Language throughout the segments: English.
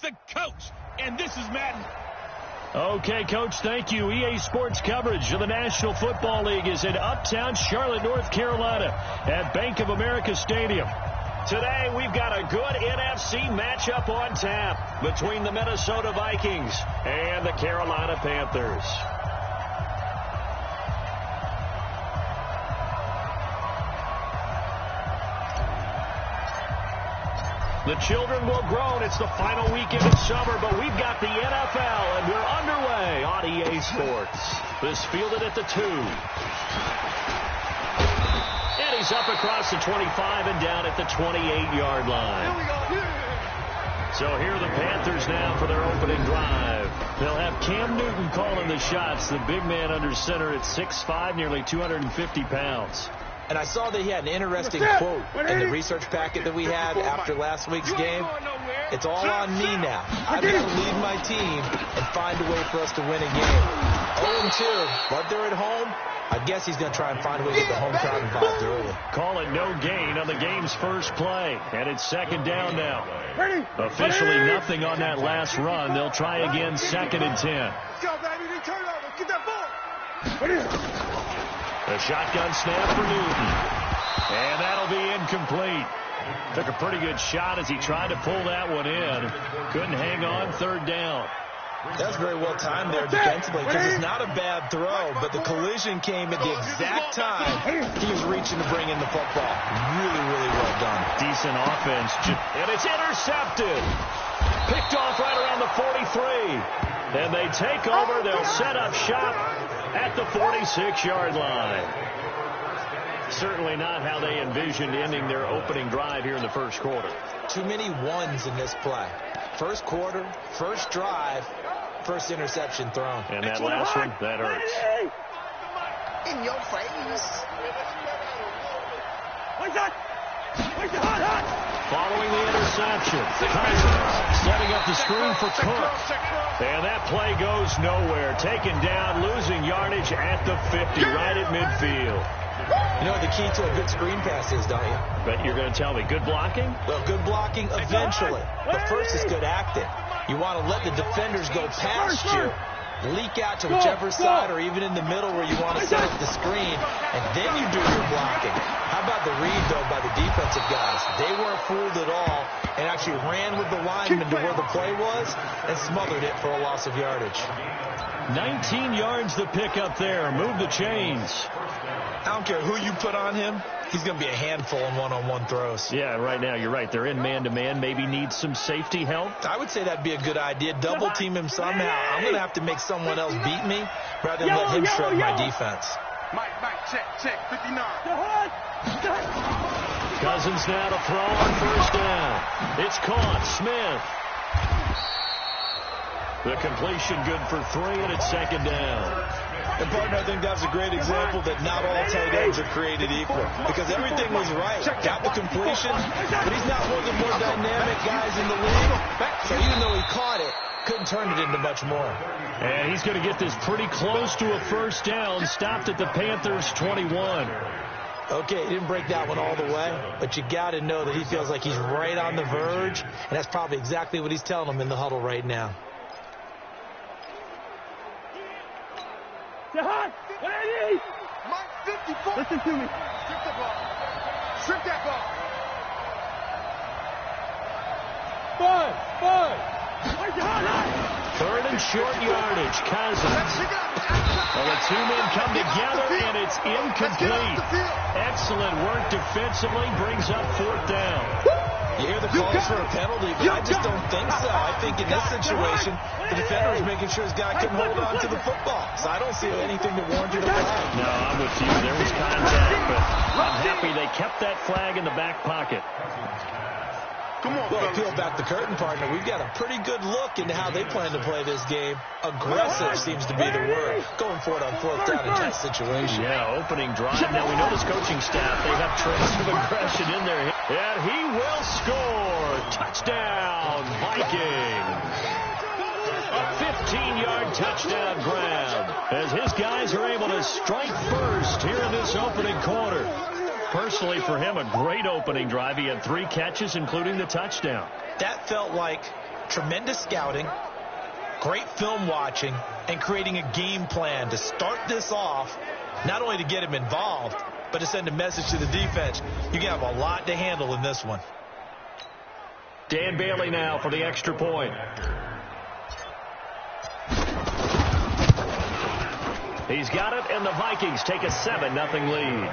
the coach, and this is Madden. Okay, Coach, thank you. EA Sports coverage of the National Football League is in uptown Charlotte, North Carolina at Bank of America Stadium. Today, we've got a good NFC matchup on tap between the Minnesota Vikings and the Carolina Panthers. The children will groan. It's the final weekend of summer, but we've got the NFL, and we're underway on EA Sports. This fielded at the 2. And he's up across the 25 and down at the 28-yard line. So here are the Panthers now for their opening drive. They'll have Cam Newton calling the shots, the big man under center at 6'5", nearly 250 pounds. And I saw that he had an interesting quote in the research packet that we had after last week's game. It's all on me now. I've got to lead my team and find a way for us to win a game. 0-2, but they're at home. I guess he's going to try and find a way to get the home crowd involved early. Call it no gain on the game's first play. And it's second down now. Officially nothing on that last run. They'll try again 2nd and 10. Let's go, baby. Turn over. Get that ball. A shotgun snap for Newton. And that'll be incomplete. Took a pretty good shot as he tried to pull that one in. Couldn't hang on 3rd down. That was very well timed there defensively because it's not a bad throw, but the collision came at the exact time he was reaching to bring in the football. Really, really well done. Decent offense. And it's intercepted. Picked off right around the 43. And they take over. They'll set up shop at the 46-yard line. Certainly not how they envisioned ending their opening drive here in the first quarter. Too many ones in this play. First quarter, first drive, first interception thrown. And that last one, that hurts. In your face. Following the interception, Cousins setting up the screen for Cook. And that play goes nowhere. Taken down, losing yardage at the 50, right at midfield. You know what the key to a good screen pass is, don't you? But you're going to tell me, good blocking? Well, good blocking eventually. But first is good acting. You want to let the defenders go past you, leak out to whichever side or even in the middle where you want to set up the screen, and then you do your blocking. How about the read, though, by the defensive guys? They weren't fooled at all and actually ran with the lineman to where the play was and smothered it for a loss of yardage. 19 yards to pick up there. Move the chains. I don't care who you put on him. He's going to be a handful in one-on-one throws. Yeah, right now, you're right. They're in man-to-man. Maybe need some safety help. I would say that'd be a good idea. Double team him somehow. I'm going to have to make someone else beat me rather than let him shred my defense. Mike, check, 59. Cousins now to throw on first down. It's caught. Smith. The completion good for 3, and it's second down. And, partner, I think that's a great example that not all tight ends are created equal. Because everything was right. Got the completion, but he's not one of the more dynamic guys in the league. So even though he caught it, couldn't turn it into much more. And he's going to get this pretty close to a first down. Stopped at the Panthers' 21. Okay, he didn't break that one all the way, but you got to know that he feels like he's right on the verge, and that's probably exactly what he's telling them in the huddle right now. Mike, 54. Listen to me. Strip the ball. Strip that ball. 3rd and short yardage. Cousins. Well, the two men come together, and it's incomplete. Excellent work defensively. Brings up 4th down. You hear the calls for a penalty, but I just don't think so. I think in this situation, the defender is making sure his guy can hold on to the football. So I don't see anything to warrant a flag. No, I'm with you. There was contact, but I'm happy they kept that flag in the back pocket. Well, peel back the curtain, partner. We've got a pretty good look into how they plan to play this game. Aggressive seems to be the word. Going for it on 4th down in that situation. Yeah, opening drive. Now, we know this coaching staff, they have traits of aggression in there. And he will score. Touchdown, Vikings. A 15-yard touchdown grab as his guys are able to strike first here in this opening quarter. Personally, for him, a great opening drive. He had 3 catches, including the touchdown. That felt like tremendous scouting, great film watching, and creating a game plan to start this off, not only to get him involved, but to send a message to the defense. You can have a lot to handle in this one. Dan Bailey now for the extra point. He's got it, and the Vikings take a 7-0 lead.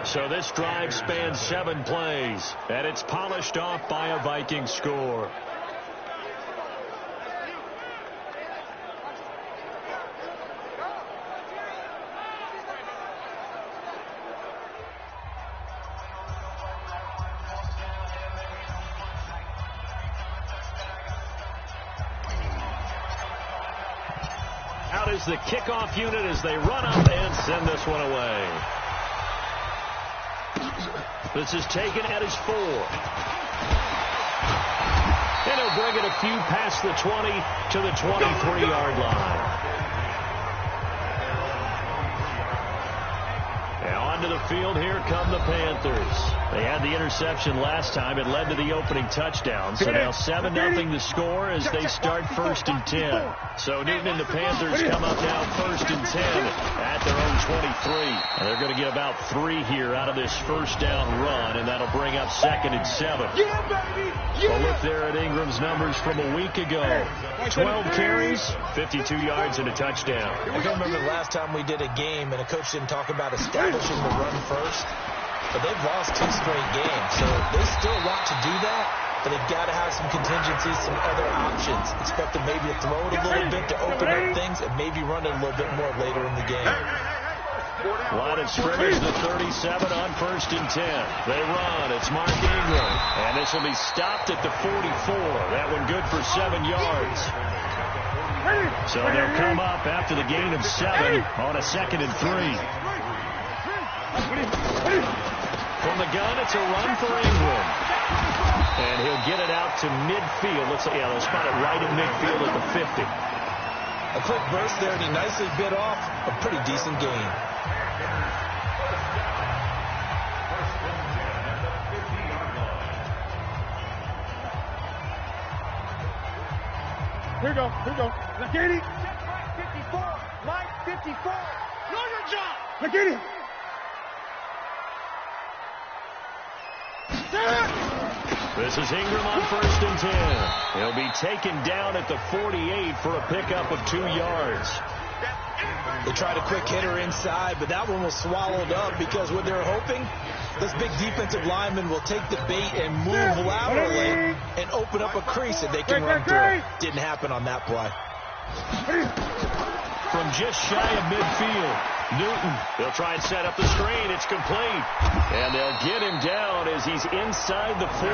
So this drive spans 7 plays, and it's polished off by a Viking score. Out is the kickoff unit as they run up and send this one away. This is taken at his 4. And he'll bring it a few past the 20 to the 23-yard line. And onto the field, here come the Panthers. They had the interception last time. It led to the opening touchdown. So now 7-0 the score as they start 1st and 10. So Newton and the Panthers come up now 1st and 10 at their own 23. And they're going to get about 3 here out of this first down run, and that'll bring up 2nd and 7. A look there at Ingram's numbers from a week ago. 12 carries, 52 yards, and a touchdown. I can remember the last time we did a game and a coach didn't talk about establishing the run first. But they've lost 2 straight games, so they still want to do that, but they've got to have some contingencies, some other options. Expect them maybe to throw it a little bit to open up things and maybe run it a little bit more later in the game. Line of scrimmage, the 37 on 1st and 10. They run. It's Mark Ingram, and this will be stopped at the 44. That one good for 7 yards. So they'll come up after the gain of 7 on a 2nd and 3. From the gun, it's a run for Ingram. And he'll get it out to midfield. Looks like, yeah, they'll spot it right at midfield at the 50. A quick burst there, and he nicely bit off a pretty decent gain. Here we go. Lakini. Line 54. Know your job. Lakini. This is Ingram on 1st and 10. He'll be taken down at the 48 for a pickup of 2 yards. They tried a quick hitter inside, but that one was swallowed up because what they're hoping, this big defensive lineman will take the bait and move laterally and open up a crease that they can run through. Didn't happen on that play. From just shy of midfield, Newton, they'll try and set up the screen. It's complete. And they'll get him down as he's inside the 40.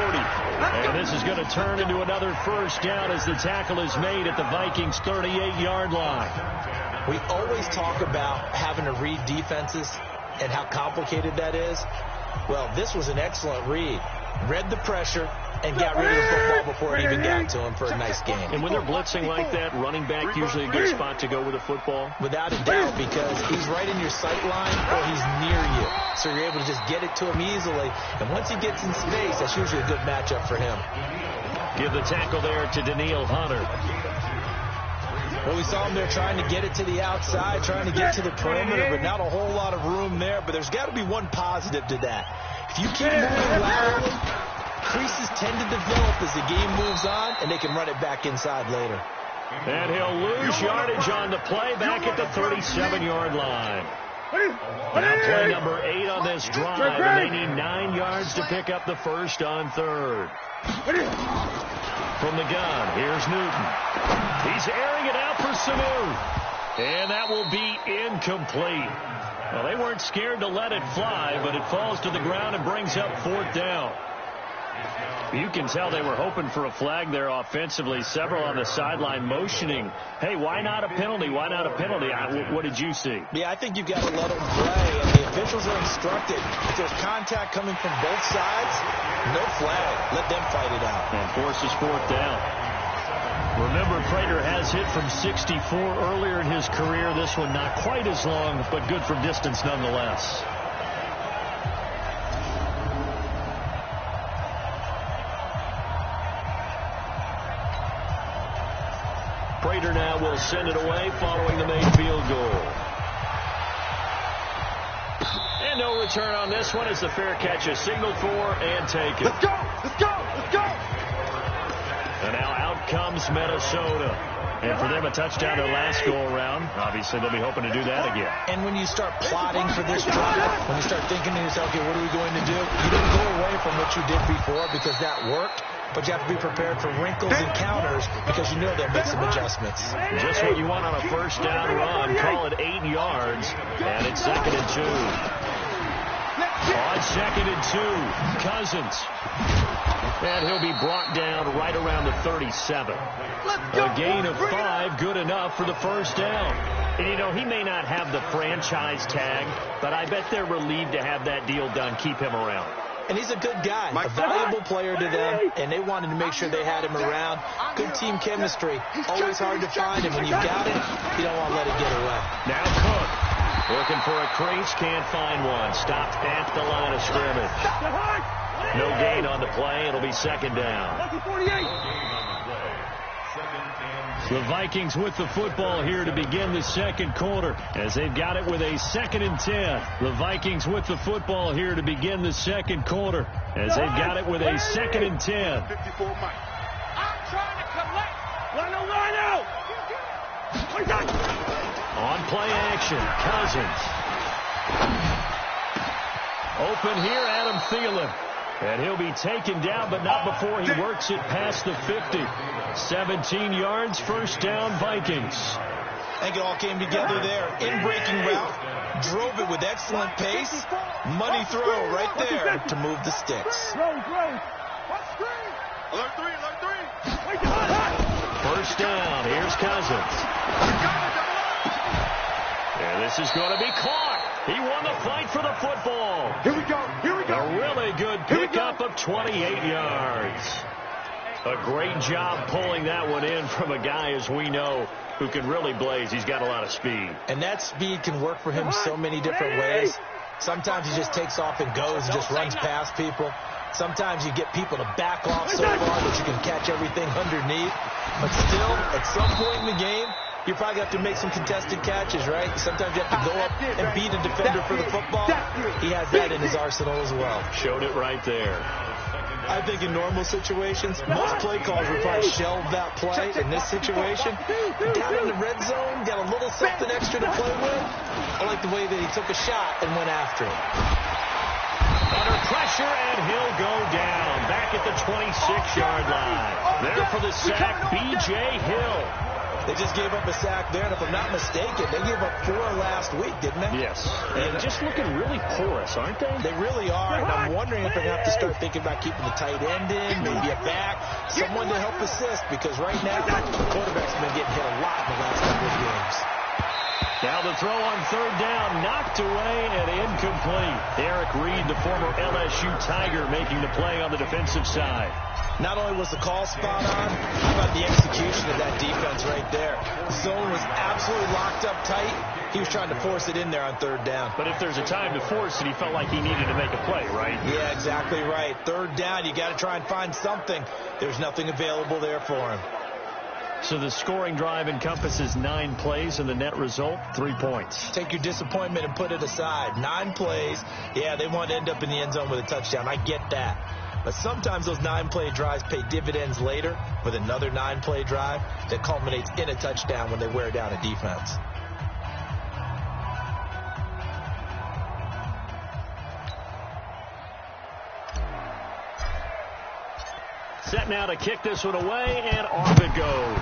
And this is going to turn into another first down as the tackle is made at the Vikings' 38-yard line. We always talk about having to read defenses and how complicated that is. Well, this was an excellent read. Read the pressure and got rid of the football before it even got to him for a nice game. And when they're blitzing like that, running back usually a good spot to go with the football? Without a doubt, because he's right in your sight line or he's near you. So you're able to just get it to him easily. And once he gets in space, that's usually a good matchup for him. Give the tackle there to Daniil Hunter. Well, we saw him there trying to get it to the outside, trying to get to the perimeter, but not a whole lot of room there. But there's got to be one positive to that. If you keep moving laterally, creases tend to develop as the game moves on, and they can run it back inside later. And he'll lose yardage on the play back at the 37-yard line. Now play number 8 on this drive, and they need 9 yards to pick up the first on 3rd. From the gun, here's Newton. He's airing it out for Sanu. And that will be incomplete. Well, they weren't scared to let it fly, but it falls to the ground and brings up 4th down. You can tell they were hoping for a flag there offensively. Several on the sideline motioning, hey, why not a penalty? Why not a penalty? What did you see? Yeah, I think you've got to let them play, and the officials are instructed. If there's contact coming from both sides, no flag. Let them fight it out. And forces 4th down. Remember, Prater has hit from 64 earlier in his career. This one not quite as long, but good from distance nonetheless. Prater now will send it away following the made field goal. And no return on this one as the fair catch is signaled for and taken. Let's go! Let's go! Let's go! And now out comes Minnesota. And for them, a touchdown their last go-around. Obviously, they'll be hoping to do that again. And when you start plotting for this drive, when you start thinking to yourself, okay, what are we going to do? You don't go away from what you did before because that worked, but you have to be prepared for wrinkles and counters because you know they'll make some adjustments. Just what you want on a first down run. Call it 8 yards, and it's 2nd and 2. On 2nd and 2, Cousins. And he'll be brought down right around the 37. A gain of 5, good enough for the first down. And, you know, he may not have the franchise tag, but I bet they're relieved to have that deal done, keep him around. And he's a good guy, a valuable player to them, and they wanted to make sure they had him around. Good team chemistry. Always hard to find, and when you've got it, you don't want to let it get away. Now Cook. Looking for a crease, can't find one. Stopped at the line of scrimmage. No gain on the play. It'll be 2nd down. The Vikings with the football here to begin the second quarter as they've got it with a 2nd and 10. The Vikings with the football here to begin the second quarter as they've got it with a 2nd and 10. I'm trying to collect. Line out. On play action, Cousins. Open here, Adam Thielen. And he'll be taken down, but not before he works it past the 50. 17 yards, first down, Vikings. I think it all came together there. In-breaking route, drove it with excellent pace. Money throw right there to move the sticks. Alert 3. First down, here's Cousins. And this is going to be caught. He won the fight for the football. Here we go. A really good pickup of 28 yards. A great job pulling that one in from a guy, as we know, who can really blaze. He's got a lot of speed. And that speed can work for him so many different ways. Sometimes he just takes off and goes and just runs past people. Sometimes you get people to back off so far that you can catch everything underneath. But still, at some point in the game, you probably have to make some contested catches, right? Sometimes you have to go up and beat a defender for the football. He has that in his arsenal as well. Showed it right there. I think in normal situations, most play calls would probably shelve that play. In this situation, got in the red zone, got a little something extra to play with. I like the way that he took a shot and went after it. Under pressure, and he'll go down. Back at the 26-yard line. There for the sack, B.J. Hill. They just gave up a sack there, and if I'm not mistaken, they gave up 4 last week, didn't they? Yes. And just looking really porous, aren't they? They really are, and I'm wondering if they're going to have to start thinking about keeping the tight end in, maybe a back, someone to help assist, because right now, the quarterback's been getting hit a lot in the last couple of games. Now the throw on third down, knocked away and incomplete. Eric Reed, the former LSU Tiger, making the play on the defensive side. Not only was the call spot on, how about the execution of that defense right there? The zone was absolutely locked up tight. He was trying to force it in there on third down. But if there's a time to force it, he felt like he needed to make a play, right? Yeah, exactly right. Third down, you got to try and find something. There's nothing available there for him. So the scoring drive encompasses 9 plays, and the net result, 3 points. Take your disappointment and put it aside. 9 plays. Yeah, they want to end up in the end zone with a touchdown. I get that. But sometimes those 9-play drives pay dividends later with another 9-play drive that culminates in a touchdown when they wear down a defense. Set now to kick this one away, and off it goes.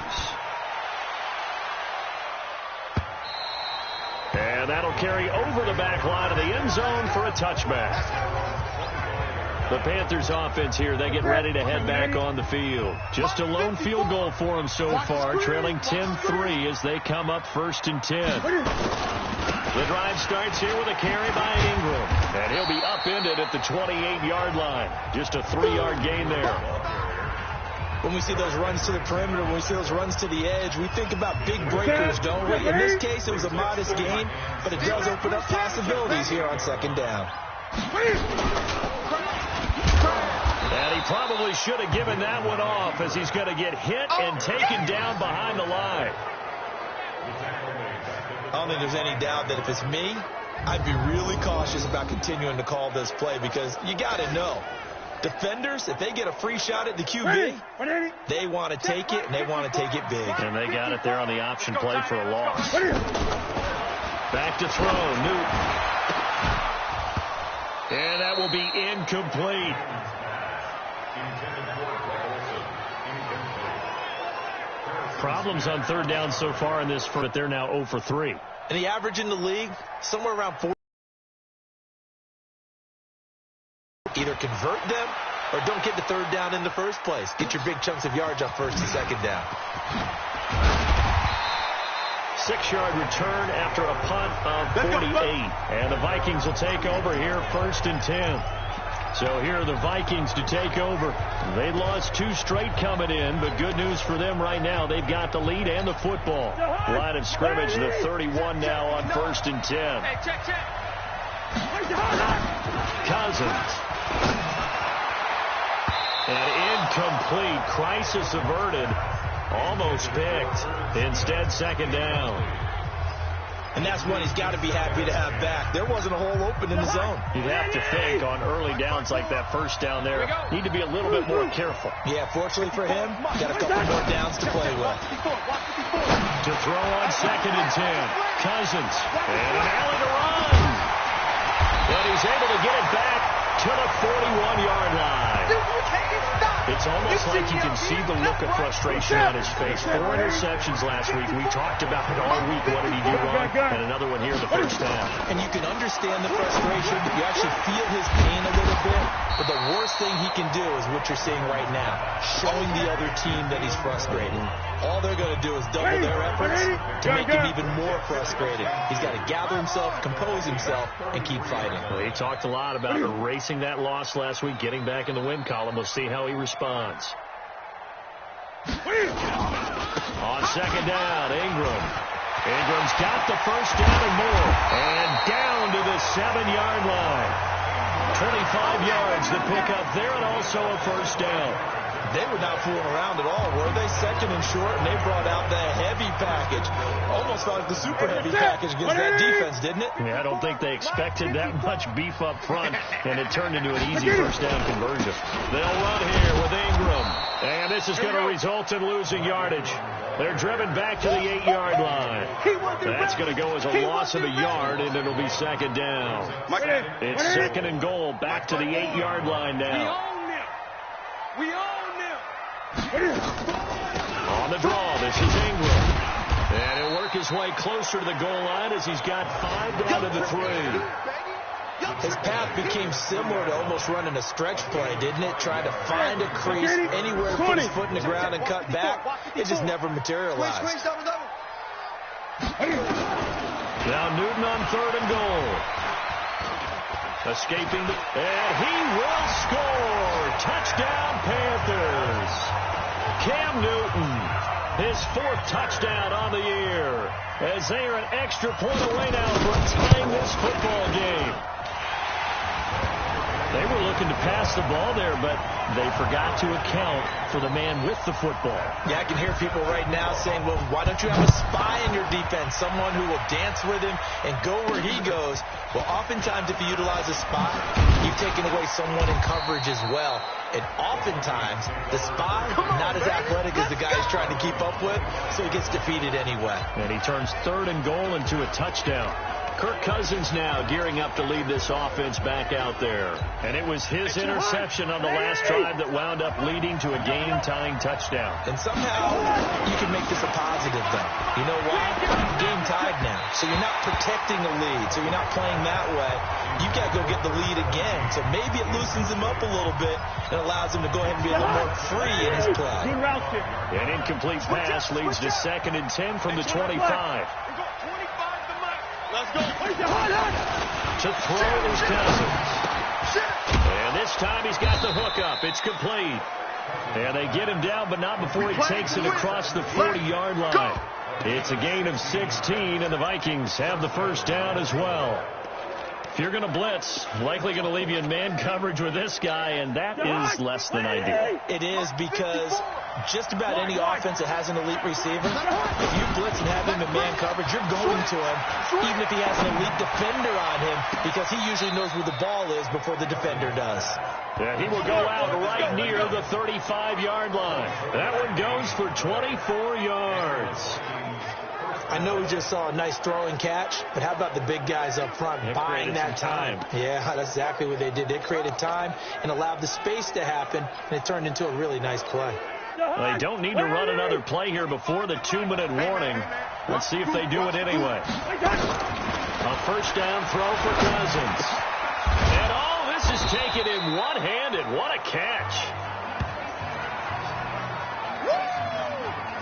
And that'll carry over the back line of the end zone for a touchback. The Panthers offense here, they get ready to head back on the field. Just a lone field goal for them so far, trailing 10-3 as they come up 1st and 10. The drive starts here with a carry by Ingram, and he'll be upended at the 28-yard line. Just a 3-yard gain there. When we see those runs to the perimeter, when we see those runs to the edge, we think about big breakers, don't we? In this case, it was a modest gain, but it does open up possibilities here on 2nd down. And he probably should have given that one off as he's going to get hit and taken down behind the line. I don't think there's any doubt that if it's me, I'd be really cautious about continuing to call this play because you got to know. Defenders, if they get a free shot at the QB, they want to take it, and they want to take it big. And they got it there on the option play for a loss. Back to throw, Newton. And that will be incomplete. Problems on third down so far in this, but they're now 0 for 3. And the average in the league, somewhere around 4. Either convert them or don't get the third down in the first place. Get your big chunks of yards on first and second down. 6-yard return after a punt of 48. And the Vikings will take over here, 1st and 10. So here are the Vikings to take over. They lost 2 straight coming in, but good news for them right now. They've got the lead and the football. Line of scrimmage, the 31 now on 1st and 10. Cousins. And incomplete. Crisis averted. Almost picked. Instead, second down. And that's one he's got to be happy to have back. There wasn't a hole open in the zone. You'd have to think on early downs like that first down there, need to be a little bit more careful. Yeah, fortunately for him, got a couple more downs to play with. To throw on 2nd and 10. Cousins. And an alley to run. But he's able to get it back to the 41-yard line. It's almost like you can see the look of frustration on his face. 4 interceptions last week. We talked about it all week. What did he do wrong? And another one here in the first half. And you can understand the frustration. You actually feel his pain a little bit. But the worst thing he can do is what you're seeing right now, showing the other team that he's frustrated. All they're going to do is double their efforts to make him even more frustrated. He's got to gather himself, compose himself, and keep fighting. Well, he talked a lot about erasing that loss last week, getting back in the win column. We'll see how he responds. On 2nd down, Ingram. Ingram's got the first down and more. And down to the 7-yard line. 25 yards to pick up there, and also a first down. They were not fooling around at all, were they? 2nd and short, and they brought out the heavy package. Almost felt like the super heavy package against that defense, didn't it? Yeah, I don't think they expected that much beef up front, and it turned into an easy first down conversion. They'll run here with Ingram, and this is going to result in losing yardage. They're driven back to the 8-yard line. That's going to go as a loss of a yard, and it'll be 2nd down. It's 2nd and goal, back to the 8-yard line now. We own them. On the draw, this is Ingram. And he'll work his way closer to the goal line as he's got 5 down to the 3. His path became similar to almost running a stretch play, didn't it? Trying to find a crease anywhere to put his foot in the ground and cut back. It just never materialized. Now Newton on 3rd and goal. Escaping, and he will score. Touchdown, Panthers. Cam Newton, his 4th touchdown on the year, as they are an extra point away now from tying this football game. They were looking to pass the ball there, but they forgot to account for the man with the football. Yeah, I can hear people right now saying, well, why don't you have a spy in your defense, someone who will dance with him and go where he goes? Well, oftentimes if you utilize a spy, you've taken away someone in coverage as well. And oftentimes, the spy, not as athletic as the guy he's trying to keep up with, so he gets defeated anyway. And he turns 3rd and goal into a touchdown. Kirk Cousins now gearing up to lead this offense back out there. And it was his interception on the last drive that wound up leading to a game-tying touchdown. And somehow you can make this a positive, though. You know why? Game tied now. So you're not protecting the lead. So you're not playing that way. You've got to go get the lead again. So maybe it loosens him up a little bit and allows him to go ahead and be a little more free in his play. An incomplete pass leads to 2nd and 10 from the 25. Let's go. To throw is Cousins. And this time he's got the hook up. It's complete. And they get him down, but not before he takes it across the 40-yard line. It's a gain of 16, and the Vikings have the first down as well. If you're going to blitz, likely going to leave you in man coverage with this guy, and that is less than ideal. It is, because just about any offense that has an elite receiver, if you blitz and have him in man coverage, you're going to him, even if he has an elite defender on him, because he usually knows where the ball is before the defender does. Yeah, he will go out right near the 35-yard line. That one goes for 24 yards. I know we just saw a nice throwing catch, but how about the big guys up front buying that time? Yeah, that's exactly what they did. They created time and allowed the space to happen, and it turned into a really nice play. They don't need to run another play here before the 2-minute warning. Let's see if they do it anyway. A first down throw for Cousins. And all this is taken in one-handed. What a catch.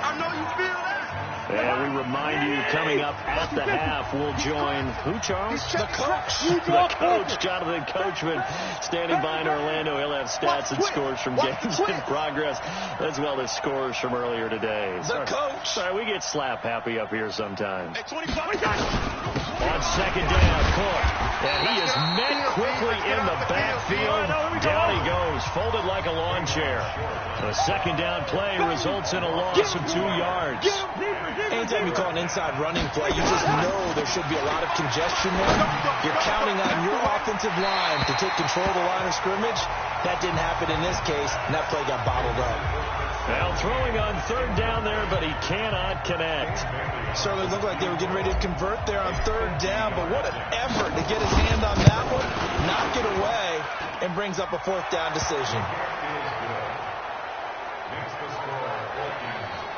I know you feel that. And we remind you, coming up at the half, we'll join who, Charles? The coach. The coach, Jonathan Coachman, standing by in Orlando. He'll have stats and scores from games in progress, as well as scores from earlier today. The coach. Sorry, we get slap happy up here sometimes. On second down, Cook. And he is met quickly in the backfield. Down he goes, folded like a lawn chair. The second down play results in a loss of 2 yards. Anytime you call an inside running play, you just know there should be a lot of congestion there. You're counting on your offensive line to take control of the line of scrimmage. That didn't happen in this case, and that play got bottled up. Now throwing on third down there, but he cannot connect. Certainly looked like they were getting ready to convert there on third down, but what an effort to get his hand on that one, knock it away, and brings up a fourth down decision.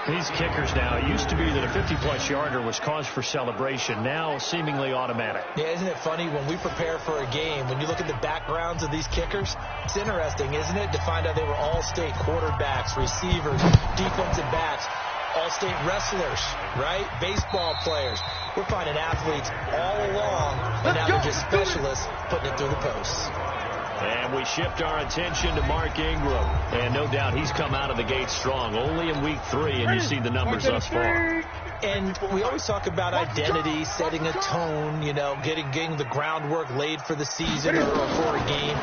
These kickers now, it used to be that a 50-plus yarder was cause for celebration. Now seemingly automatic. Yeah, isn't it funny when we prepare for a game, when you look at the backgrounds of these kickers, it's interesting, isn't it, to find out they were all-state quarterbacks, receivers, defensive backs, all-state wrestlers, right? Baseball players. We're finding athletes all along, and now they're just specialists putting it through the posts. And we shift our attention to Mark Ingram. And no doubt he's come out of the gate strong. Only in week 3, and you see the numbers thus far. And we always talk about identity, setting a tone, you know, getting the groundwork laid for the season or for a game.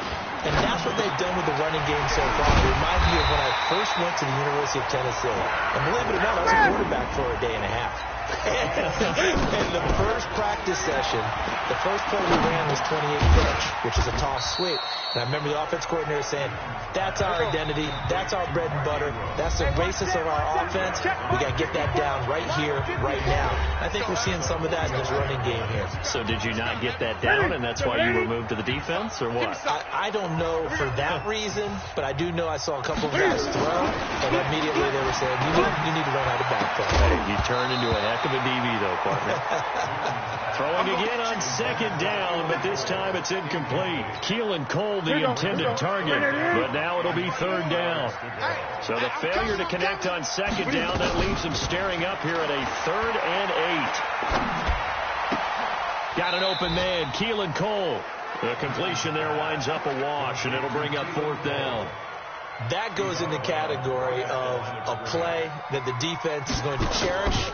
And that's what they've done with the running game so far. It reminds me of when I first went to the University of Tennessee. And believe it or not, I was a quarterback for a day and a half. And the first practice session, the first play we ran was 28 pitch, which is a toss sweep. And I remember the offense coordinator saying, that's our identity, that's our bread and butter, that's the basis of our offense. We got to get that down right here, right now. I think we're seeing some of that in this running game here. So did you not get that down, and that's why you were moved to the defense, or what? I don't know for that reason, but I do know I saw a couple of guys throw, and immediately they were saying, you need to run out of backfield. Hey, you turned into a heck of a DB, though, partner. Throwing again on second down, but this time it's incomplete. Keelan Cole, the intended target, but now it'll be third down. So the failure to connect on second down, that leaves him staring up here at a 3rd and 8. Got an open man, Keelan Cole. The completion there winds up a wash, and it'll bring up 4th down. That goes in the category of a play that the defense is going to cherish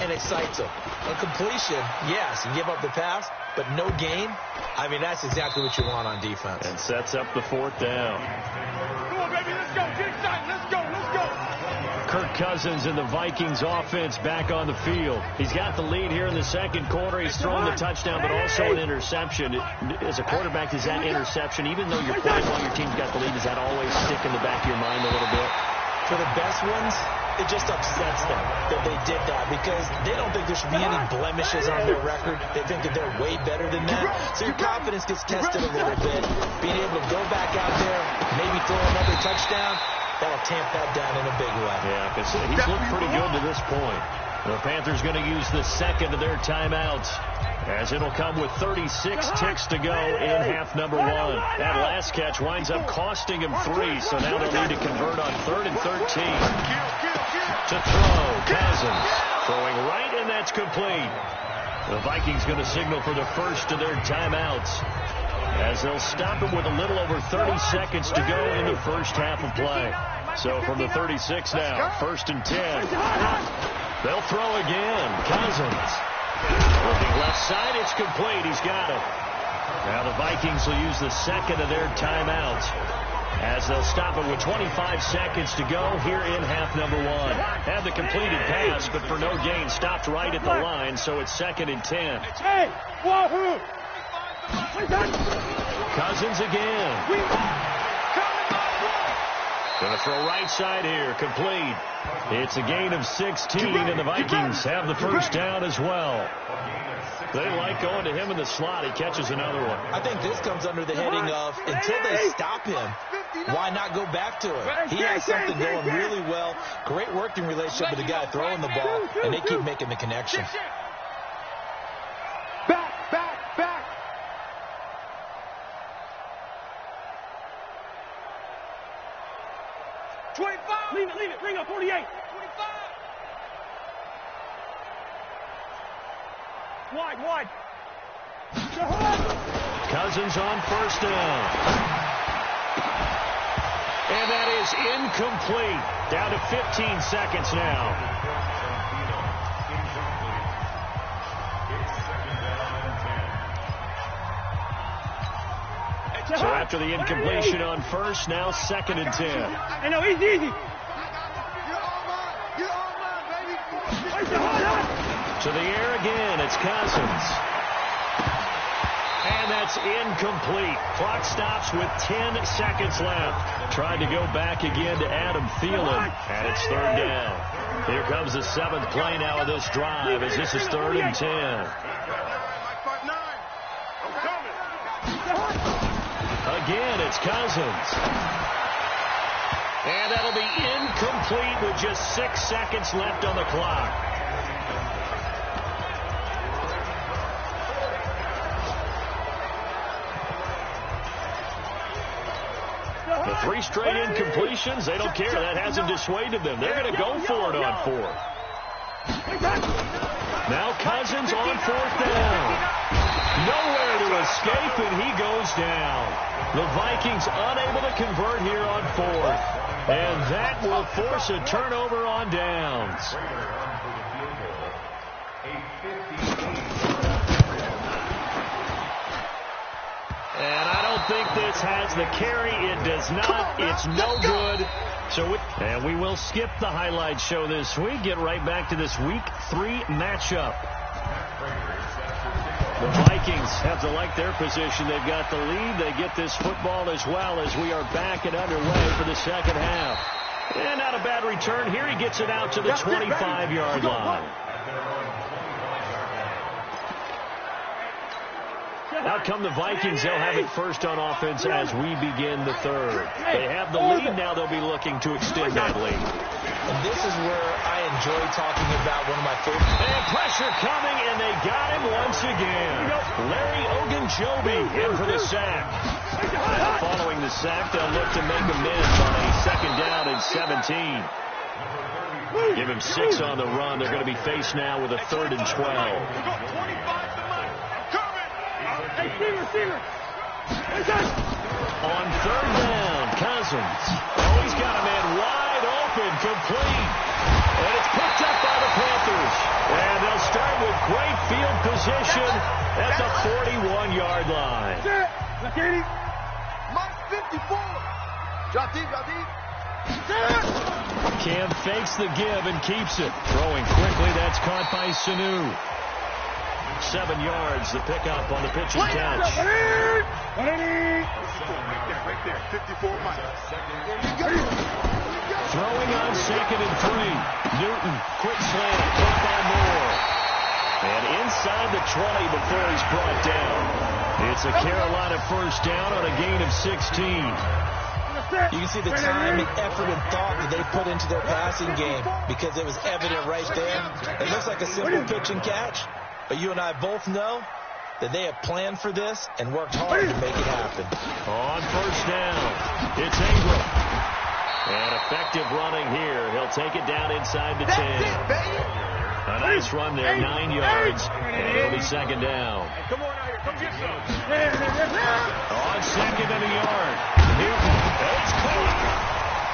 and excites them. A completion, yes, you give up the pass, but no gain. I mean, that's exactly what you want on defense. And sets up the 4th down. Come on, baby, let's go. Get excited. Let's go. Kirk Cousins and the Vikings offense back on the field. He's got the lead here in the second quarter. He's thrown the touchdown, but also an interception. As a quarterback, does that interception, even though you're playing while your team's got the lead, does that always stick in the back of your mind a little bit? For the best ones, it just upsets them that they did that because they don't think there should be any blemishes on their record. They think that they're way better than that. So your confidence gets tested a little bit. Being able to go back out there, maybe throw another touchdown, that'll tamp that down in a big way. Yeah, because he's looked pretty good to this point. The Panthers going to use the second of their timeouts, as it'll come with 36 ticks to go in half number 1. That last catch winds up costing him 3, so now they'll need to convert on 3rd and 13. To throw, Cousins throwing right, and that's complete. The Vikings going to signal for the first of their timeouts, as they'll stop him with a little over 30 seconds to go in the first half of play. So from the 36 now, 1st and 10. They'll throw again. Cousins looking left side. It's complete. He's got it. Now the Vikings will use the second of their timeouts as they'll stop it with 25 seconds to go here in half number one. Had the completed pass, but for no gain, stopped right at the line, so it's 2nd and 10. Hey, wahoo! Cousins again. Going to throw right side here, complete. It's a gain of 16, and the Vikings have the first down as well. They like going to him in the slot. He catches another one. I think this comes under the heading of, until they stop him, why not go back to him? He has something going really well. Great working relationship with the guy throwing the ball, and they keep making the connection. Back. 25. Leave it. Bring up 48. 25. Wide. Cousins on first down. And that is incomplete. Down to 15 seconds now. So after the incompletion on first, now 2nd and 10. I know, easy. To the air again, it's Cousins. And that's incomplete. Clock stops with 10 seconds left. Tried to go back again to Adam Thielen, and it's 3rd down. Here comes the 7th play now of this drive, as this is 3rd and 10. Again, it's Cousins. And that'll be incomplete with just 6 seconds left on the clock. The 3 straight incompletions, they don't care. That hasn't dissuaded them. They're going to go for it on 4th. Now Cousins on 4th down. Nowhere to escape, and he goes down. The Vikings unable to convert here on 4th. And that will force a turnover on downs. And I don't think this has the carry. It does not. It's no good. And we will skip the highlight show this week. Get right back to this Week 3 matchup. The Vikings have to like their position. They've got the lead. They get this football as well as we are back and underway for the second half. And not a bad return here. He gets it out to the 25-yard line. Out come the Vikings. They'll have it first on offense as we begin the 3rd. They have the lead. Now they'll be looking to extend that lead. And this is where I enjoy talking about one of my favorite. And pressure coming, and they got him once again. Larry Ogunjobi in for the sack. And following the sack, they'll look to make amends on a 2nd down and 17. Give him 6 on the run. They're going to be faced now with a 3rd and 12. Receiver. On 3rd down, Cousins. Oh, he's got a man wide open, complete. And it's picked up by the Panthers. And they'll start with great field position at the 41-yard line. Mark 54. Drop deep. Cam fakes the give and keeps it. Throwing quickly, that's caught by Sanu. 7 yards, the pickup on the pitch and catch. Right there, 54 miles. Throwing on 2nd and 3. Newton, quick slant, caught by Moore. And inside the 20 before he's brought down. It's a Carolina first down on a gain of 16. You can see the time and effort and thought that they put into their passing game because it was evident right there. It looks like a simple pitch and catch. But you and I both know that they have planned for this and worked hard to make it happen. On first down, it's Ingram. And effective running here. He'll take it down inside the 10. A nice run there, 9 yards. And it'll be 2nd down. Come on out here. Come get some. On 2nd and a yard. Newton, it's caught.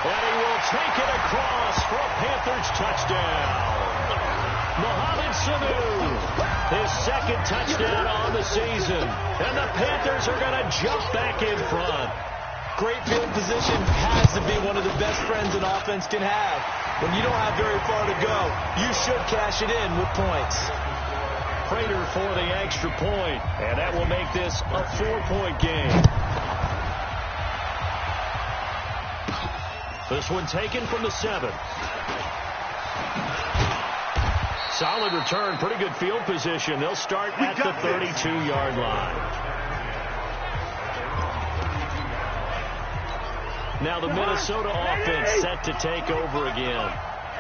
And he will take it across for a Panthers touchdown. Mohamed Sanu, his second touchdown on the season. And the Panthers are going to jump back in front. Great field position has to be one of the best friends an offense can have. When you don't have very far to go, you should cash it in with points. Prater for the extra point, and that will make this a 4-point game. This one taken from the 7. Solid return, pretty good field position. They'll start at the 32-yard line. Now the Minnesota offense set to take over again.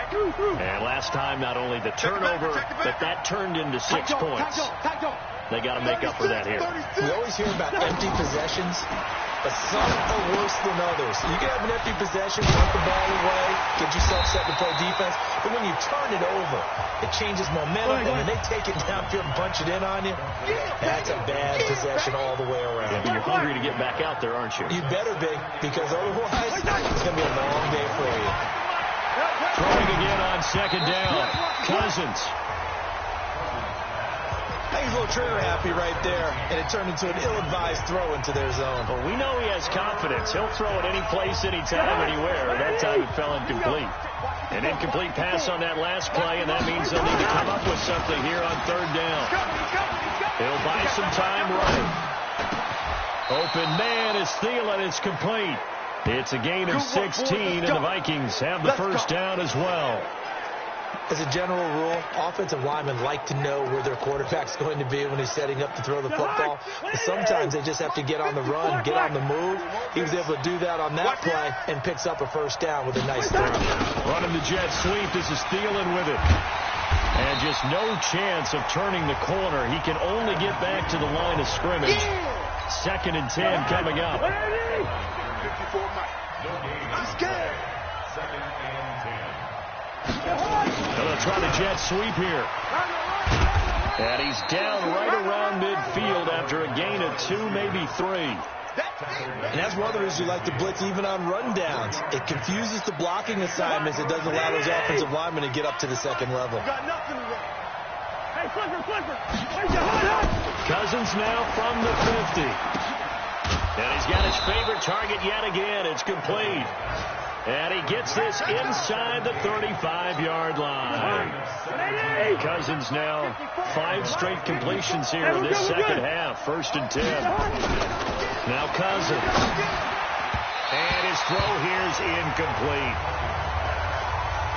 And last time, not only the turnover, but that turned into 6 points. They got to make up for that here. We always hear about empty possessions, but some are worse than others. You can have an empty possession, put the ball away, get yourself set to play defense, but when you turn it over, it changes momentum, and when they take it downfield and punch it in on you, that's a bad possession all the way around. Yeah, but you're hungry to get back out there, aren't you? You better be, because otherwise, it's going to be a long day for you. Throwing again on second down. Cousins. I think he's a little trigger happy right there, and it turned into an ill-advised throw into their zone. Well, we know he has confidence. He'll throw it any place, anytime, anywhere. That time it fell incomplete. An incomplete pass on that last play, and that means they'll need to come up with something here on third down. He'll buy some time right. Open man is Thielen. It's complete. It's a gain of 16, and the Vikings have the first down as well. As a general rule, offensive linemen like to know where their quarterback's going to be when he's setting up to throw the football. But sometimes they just have to get on the run, get on the move. He was able to do that on that play and picks up a first down with a nice throw. Running the jet sweep. This is Thielen with it. And just no chance of turning the corner. He can only get back to the line of scrimmage. 2nd and 10 coming up. I'm scared. They'll try the jet sweep here. And he's down right around midfield after a gain of 2, maybe 3. And that's one of the reasons you like to blitz even on rundowns. It confuses the blocking assignments. It doesn't allow those offensive linemen to get up to the second level. Cousins now from the 50. And he's got his favorite target yet again. It's complete. And he gets this inside the 35-yard line. Cousins now 5 straight completions here in this second half. 1st and 10. Now Cousins. And his throw here's incomplete.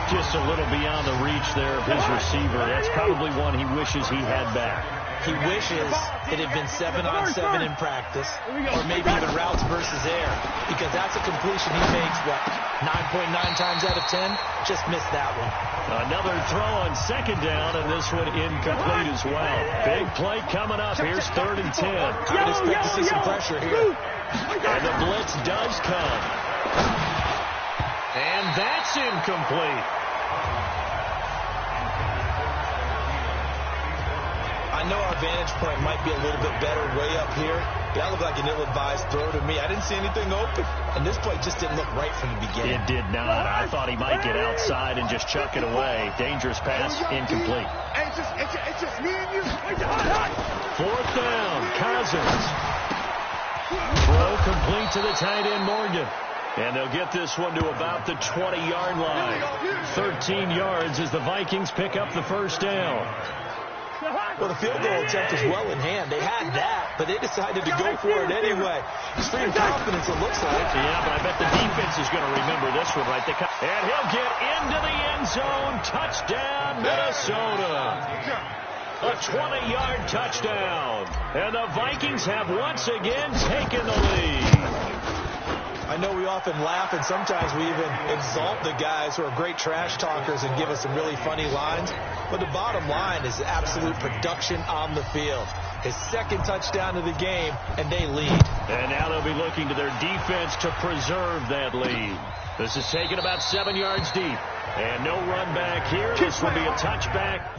Just a little beyond the reach there of his receiver. That's probably one he wishes he had back. He wishes it had been 7-on-7 in practice, or maybe even routes versus air, because that's a completion he makes, 9.9 times out of 10? Just missed that one. Another throw on second down, and this one incomplete as well. Big play coming up. Here's 3rd and 10. I'd expect to see some pressure here. And the blitz does come. And that's incomplete. I know our vantage point might be a little bit better way up here. That looked like an ill-advised throw to me. I didn't see anything open. And this play just didn't look right from the beginning. It did not. I thought he might get outside and just chuck it away. Dangerous pass, incomplete. It's just me and you. 4th down, Cousins. Throw complete to the tight end, Morgan. And they'll get this one to about the 20-yard line. 13 yards as the Vikings pick up the first down. Well, the field goal attempt was well in hand. They had that, but they decided to go for it anyway. Extreme confidence, it looks like. Yeah, but I bet the defense is going to remember this one right there. And he'll get into the end zone. Touchdown, Minnesota. A 20-yard touchdown. And the Vikings have once again taken the lead. I know we often laugh, and sometimes we even exalt the guys who are great trash talkers and give us some really funny lines. But the bottom line is absolute production on the field. His 2nd touchdown of the game, and they lead. And now they'll be looking to their defense to preserve that lead. This is taken about 7 yards deep. And no run back here. This will be a touchback.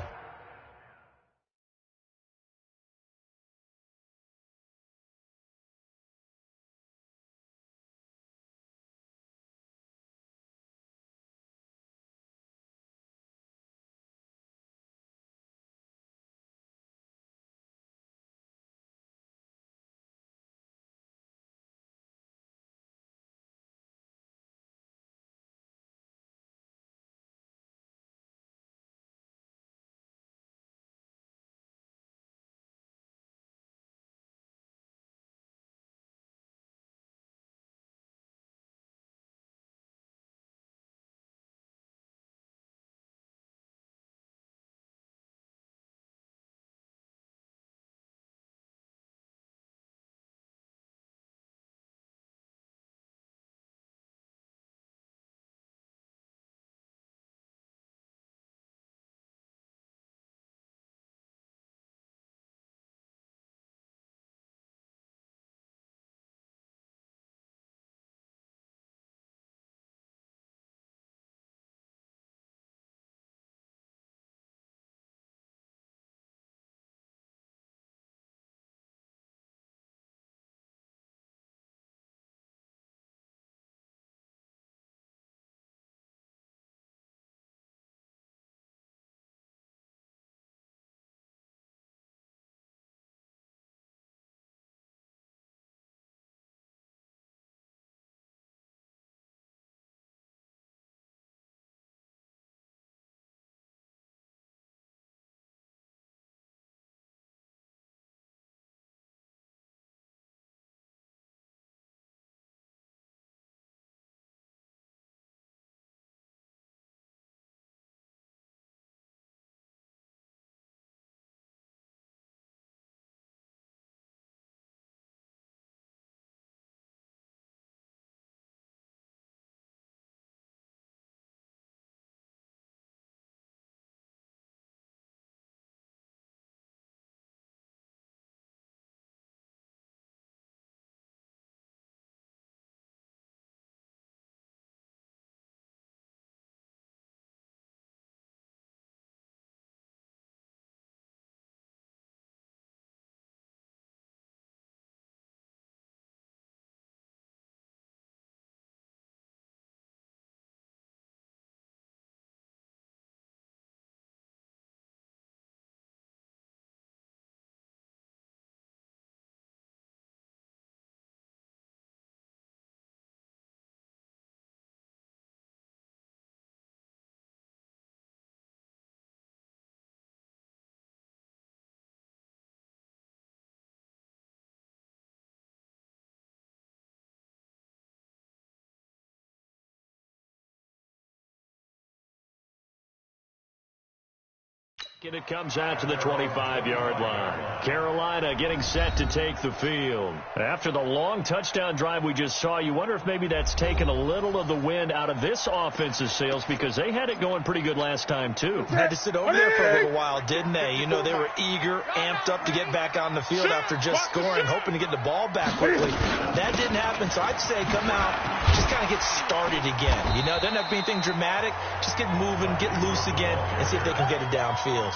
And it comes out to the 25-yard line. Carolina getting set to take the field. After the long touchdown drive we just saw, you wonder if maybe that's taken a little of the wind out of this offense's sails, because they had it going pretty good last time, too. Had to sit over there for a little while, didn't they? You know, they were eager, amped up to get back on the field after just scoring, hoping to get the ball back quickly. That didn't happen, so I'd say come out, just kind of get started again. You know, doesn't have to be anything dramatic. Just get moving, get loose again, and see if they can get it downfield.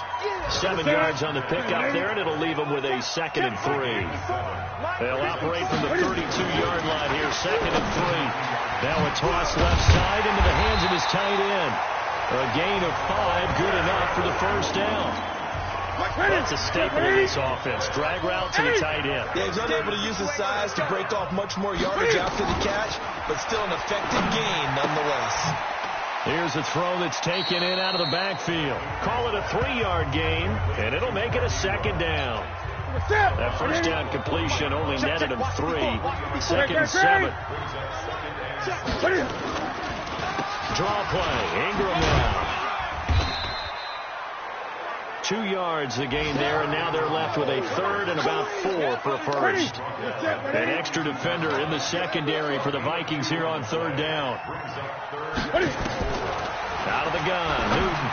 7 yards on the pickup there, and it'll leave them with a 2nd and 3. They'll operate from the 32-yard line here, 2nd and 3. Now a toss left side into the hands of his tight end. A gain of 5, good enough for the first down. That's a staple of this offense. Drag route to the tight end. Yeah, he's unable to use his size to break off much more yardage after the catch, but still an effective gain nonetheless. Here's a throw that's taken in out of the backfield. Call it a 3-yard gain, and it'll make it a 2nd down. That first down completion only netted him 3. 2nd and 7. Draw play. Ingram now. 2 yards the gain there, and now they're left with a 3rd and about 4 for a first. An extra defender in the secondary for the Vikings here on 3rd down. Out of the gun, Newton.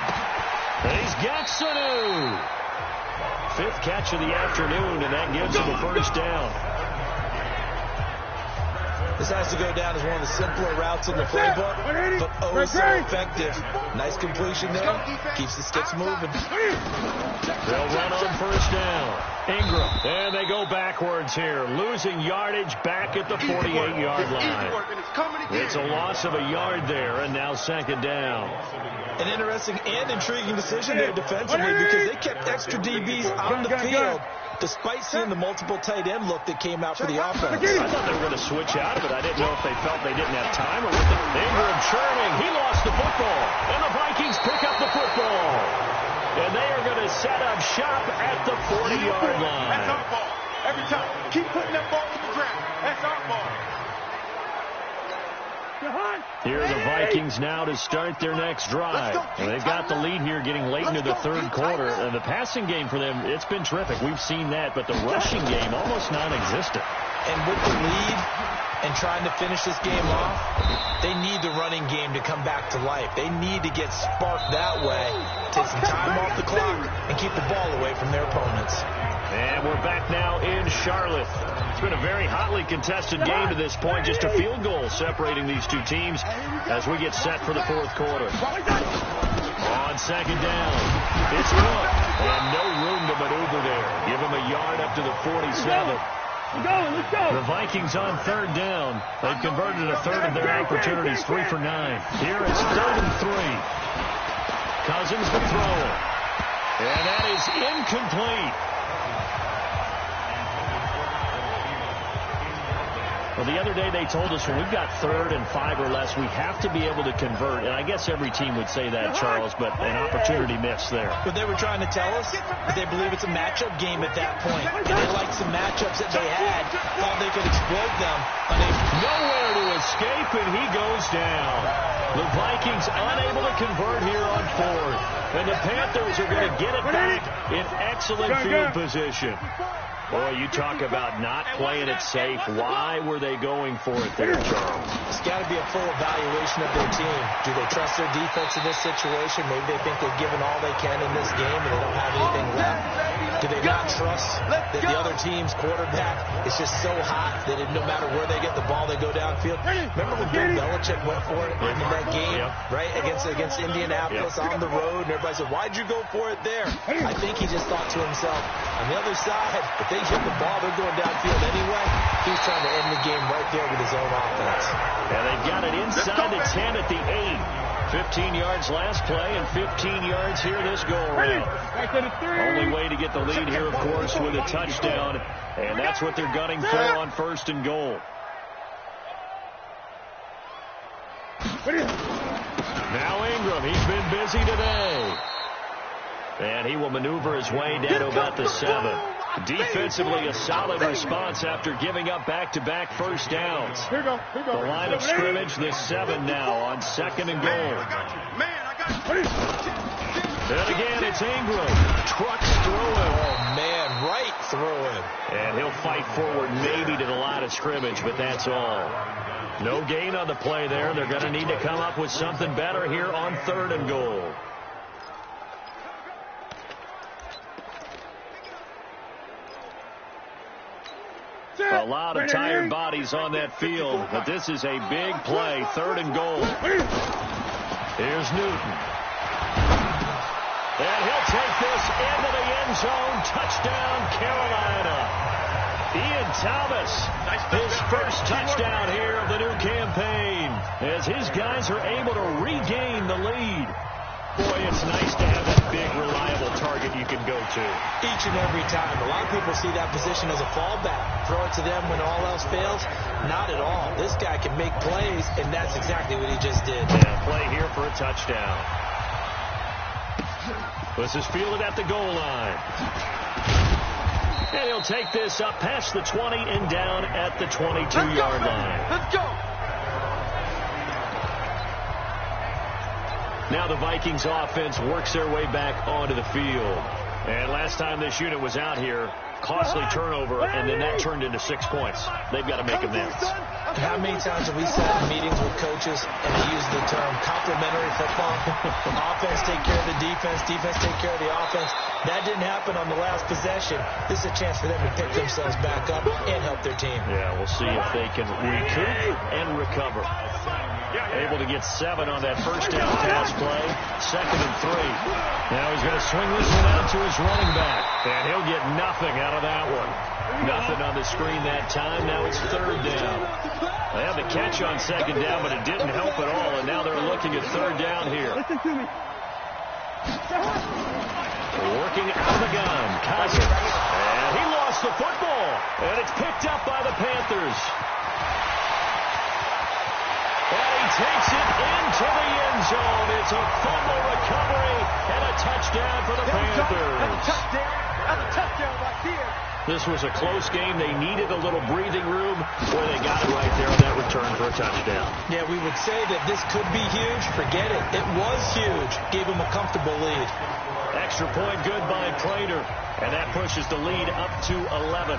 And he's got Sanu. 5th catch of the afternoon, and that gives him a first down. This has to go down as one of the simpler routes in the playbook, but oh so effective. Nice completion there. Keeps the sticks moving. They'll run on first down. Ingram. And they go backwards here. Losing yardage back at the 48-yard line. It's a loss of a yard there, and now 2nd down. An interesting and intriguing decision there defensively, because they kept extra DBs on the field despite seeing the multiple tight end look that came out for the offense. I thought they were going to switch out of it. I didn't know if they felt they didn't have time or what. Ingram churning. He lost the football. And the Vikings pick up the football. And they are going to set up shop at the 40-yard line. That's our ball. Every time. Keep putting that ball on the ground. That's our ball. Here are the Vikings now to start their next drive. And they've got the lead here getting late into the 3rd quarter. And the passing game for them, it's been terrific. We've seen that. But the rushing game, almost non-existent. And with the lead and trying to finish this game off, they need the running game to come back to life. They need to get sparked that way, take some time off the clock, and keep the ball away from their opponents. And we're back now in Charlotte. It's been a very hotly contested game to this point. Just a field goal separating these two teams as we get set for the 4th quarter. On 2nd down, it's Cook. And no room to maneuver there. Give him a yard up to the 47. Let's go. The Vikings on 3rd down. They've converted a 1/3 of their opportunities, 3 for 9. Here it's 3rd and 3. Cousins the throw. And that is incomplete. Well, the other day they told us when we've got 3rd and 5 or less, we have to be able to convert. And I guess every team would say that, Charles, but an opportunity missed there. But they were trying to tell us that they believe it's a matchup game at that point. And they liked some matchups that they had, thought they could exploit them. Nowhere to escape, and he goes down. The Vikings unable to convert here on 4th. And the Panthers are going to get it back in excellent field position. Boy, you talk about not playing it safe. Why were they going for it there, Charles? It's got to be a full evaluation of their team. Do they trust their defense in this situation? Maybe they think they've given all they can in this game and they don't have anything left. Do they not trust that the other team's quarterback is just so hot that no matter where they get the ball, they go downfield? Remember when Bill Belichick went for it in that game, right, against Indianapolis on the road, and everybody said, why'd you go for it there? I think he just thought to himself, on the other side, if they hit the ball, they're going downfield anyway. He's trying to end the game right there with his own offense. And they've got it inside the 10 at the 8. 15 yards last play and 15 yards here this go-around. Only way to get the lead here, of course, with a touchdown. And that's what they're gunning for on 1st and goal. Now Ingram, he's been busy today. And he will maneuver his way down to about the 7. Defensively, a solid response after giving up back-to-back first downs. The line of scrimmage, the 7 now on 2nd and goal. And again, it's Ingram. Trucks through him. Oh, man, right through him. And he'll fight forward maybe to the line of scrimmage, but that's all. No gain on the play there. They're going to need to come up with something better here on 3rd and goal. A lot of tired bodies on that field, but this is a big play. 3rd and goal. Here's Newton. And he'll take this into the end zone. Touchdown, Carolina. Ian Thomas, his first touchdown here of the new campaign, as his guys are able to regain the lead. Boy, it's nice to have that big, reliable target you can go to. Each and every time. A lot of people see that position as a fallback. Throw it to them when all else fails. Not at all. This guy can make plays, and that's exactly what he just did. Yeah, play here for a touchdown. This is fielded at the goal line. And he'll take this up past the 20 and down at the 22-yard line. Let's go. Now the Vikings offense works their way back onto the field. And last time this unit was out here, costly turnover, and then that turned into 6 points. They've got to make amends. How many times have we sat in meetings with coaches and they use the term complementary football? Offense take care of the defense, defense take care of the offense. That didn't happen on the last possession. This is a chance for them to pick themselves back up and help their team. Yeah, we'll see if they can recoup and recover. Able to get 7 on that first down pass play. 2nd and 3. Now he's going to swing this one out to his running back. And he'll get nothing out of that one. Nothing on the screen that time. Now it's 3rd down. They had the catch on 2nd down, but it didn't help at all. And now they're looking at 3rd down here. Listen to me. Working out of the gun. Cousins. And he lost the football. And it's picked up by the Panthers. And he takes it into the end zone. It's a fumble recovery and a touchdown for the Panthers. That's a touchdown right here. This was a close game. They needed a little breathing room. Boy, they got it right there on that return for a touchdown. Yeah, we would say that this could be huge. Forget it. It was huge. Gave him a comfortable lead. Extra point good by Prater. And that pushes the lead up to 11.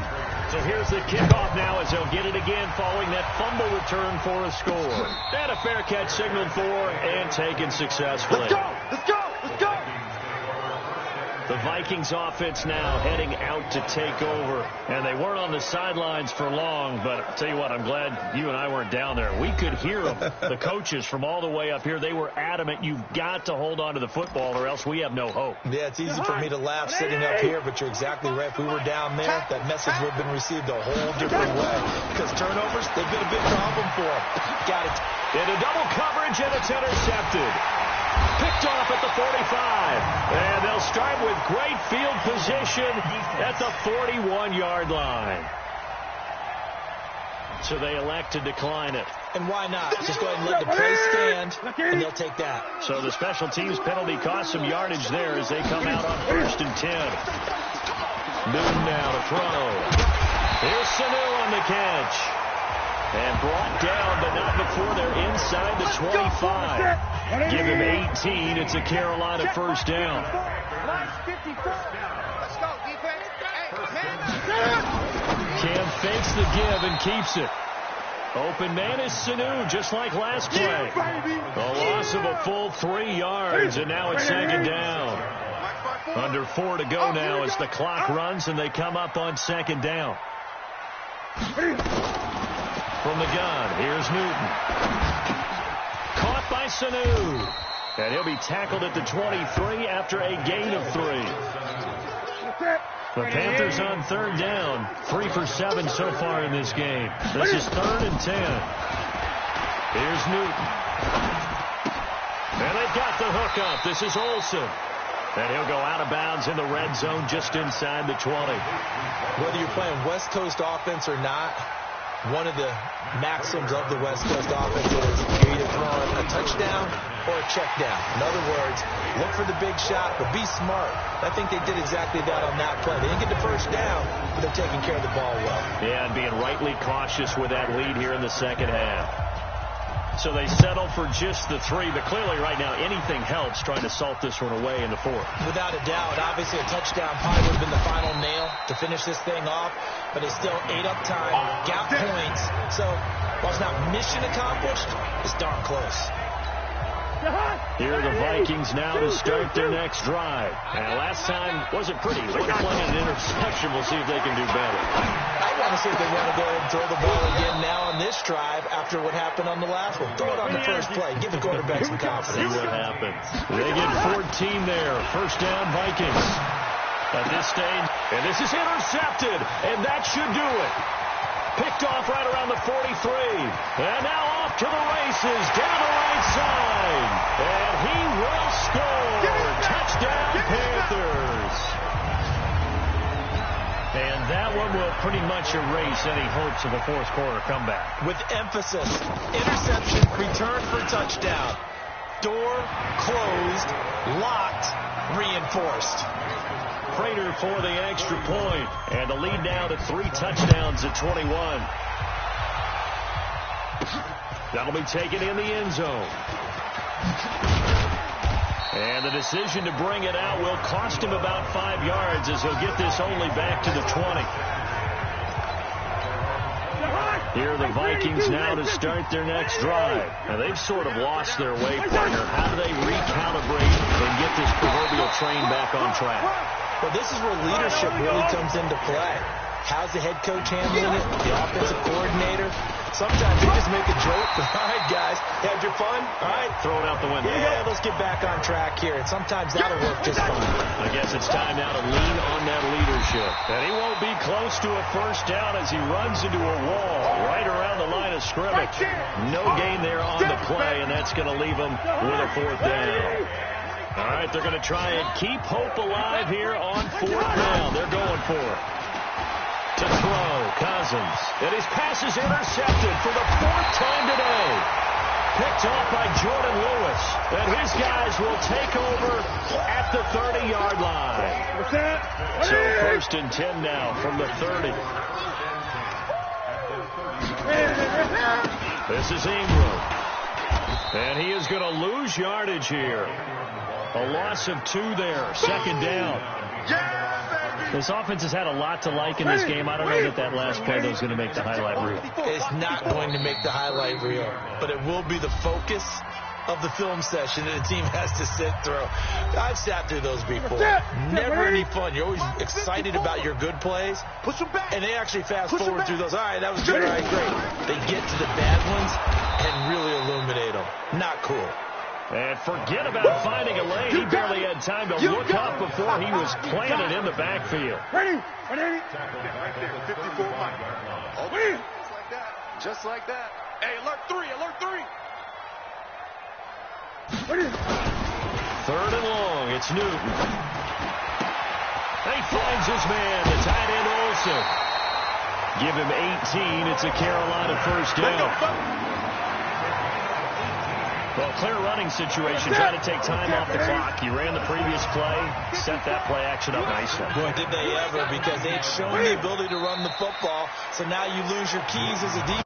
So here's the kickoff now as they'll get it again following that fumble return for a score. And a fair catch signaled for and taken successfully. Let's go! Let's go! Let's go! The Vikings offense now heading out to take over. And they weren't on the sidelines for long, but I'll tell you what, I'm glad you and I weren't down there. We could hear them. The coaches from all the way up here, they were adamant, you've got to hold on to the football or else we have no hope. Yeah, it's easy for me to laugh sitting up here, but you're exactly right. If we were down there, that message would have been received a whole different way. Because turnovers, they've been a big problem for them. Got it. Into double coverage, and it's intercepted. Picked off at the 45. And they'll start with great field position at the 41-yard line. So they elect to decline it. And why not? Just go ahead and let the play stand, and they'll take that. So the special teams penalty cost some yardage there as they come out on 1st and 10. Newton now to throw. Here's Sanu on the catch. And brought down, but not before they're inside the 25. Give him 18. It's a Carolina first down. Let's go, defense. Cam fakes the give and keeps it. Open man is Sanu, just like last play. A loss of a full 3 yards, and now it's 2nd down. Under 4 to go now as the clock runs, and they come up on 2nd down. From the gun, here's Newton. Caught by Sanu. And he'll be tackled at the 23 after a gain of 3. The Panthers on 3rd down. 3 for 7 so far in this game. This is 3rd and 10. Here's Newton. And they've got the hook up. This is Olsen. And he'll go out of bounds in the red zone just inside the 20. Whether you're playing West Coast offense or not, one of the maxims of the West Coast offense is you're either throwing a touchdown or a check down. In other words, look for the big shot, but be smart. I think they did exactly that on that play. They didn't get the first down, but they're taking care of the ball well. Yeah, and being rightly cautious with that lead here in the second half. So they settle for just the 3, but clearly right now anything helps trying to salt this one away in the 4th. Without a doubt, obviously a touchdown probably would have been the final nail to finish this thing off, but it's still 8 up time, got points. So while it's not mission accomplished, it's darn close. Here are the Vikings now to start their next drive. And last time wasn't pretty. One play and an interception. We'll see if they can do better. I want to see if they want to go ahead and throw the ball again now on this drive after what happened on the last one. Throw it on the first play. Give the quarterback some confidence. See what happens. They get 14 there. First down, Vikings. At this stage, and this is intercepted, and that should do it. Picked off right around the 43. And now off to the races, down the right side. And he will score. Touchdown, Panthers. And that one will pretty much erase any hopes of a fourth quarter comeback. With emphasis, interception, return for touchdown. Door closed, locked, reinforced. Prater for the extra point, and the lead now to 3 touchdowns at 21. That'll be taken in the end zone. And the decision to bring it out will cost him about 5 yards as he'll get this only back to the 20. Here are the Vikings now to start their next drive. Now, they've sort of lost their way, partner. How do they recalibrate and get this proverbial train back on track? Well, this is where leadership really comes into play. How's the head coach handling it? The offensive coordinator? Sometimes they just make a joke. All right, guys, had your fun? All right, throw it out the window. Yeah, let's get back on track here. And sometimes that'll work just fine. I guess it's time now to lean on that leadership. And he won't be close to a first down as he runs into a wall right around the line of scrimmage. No gain there on the play, and that's going to leave him with a 4th down. All right, they're going to try and keep hope alive here on 4th down. They're going for it. To throw, Cousins. And his pass is intercepted for the 4th time today. Picked off by Jordan Lewis. And his guys will take over at the 30-yard line. So 1st and 10 now from the 30. This is Ingram. And he is going to lose yardage here. A loss of 2 there. 2nd down. This offense has had a lot to like in this game. I don't know that last play though is going to make the highlight reel. It's not going to make the highlight reel, but it will be the focus of the film session that the team has to sit through. I've sat through those before. Never any fun. You're always excited about your good plays, and they actually fast forward through those. All right, that was good. All right, great. They get to the bad ones and really illuminate them. Not cool. And forget about finding a lane. He barely had time to look up before he was planted in the backfield. Ready? Right there, 54 Mike. Okay. Just like that. Hey, alert 3, alert 3. Ready? 3rd and long, it's Newton. He finds his man, the tight end Olsen. Give him 18, it's a Carolina 1st down. Well, clear running situation, trying to take time off the clock. He ran the previous play, set that play action up nicely. Boy, did they ever, because they'd shown the ability to run the football, so now you lose your keys as a defense.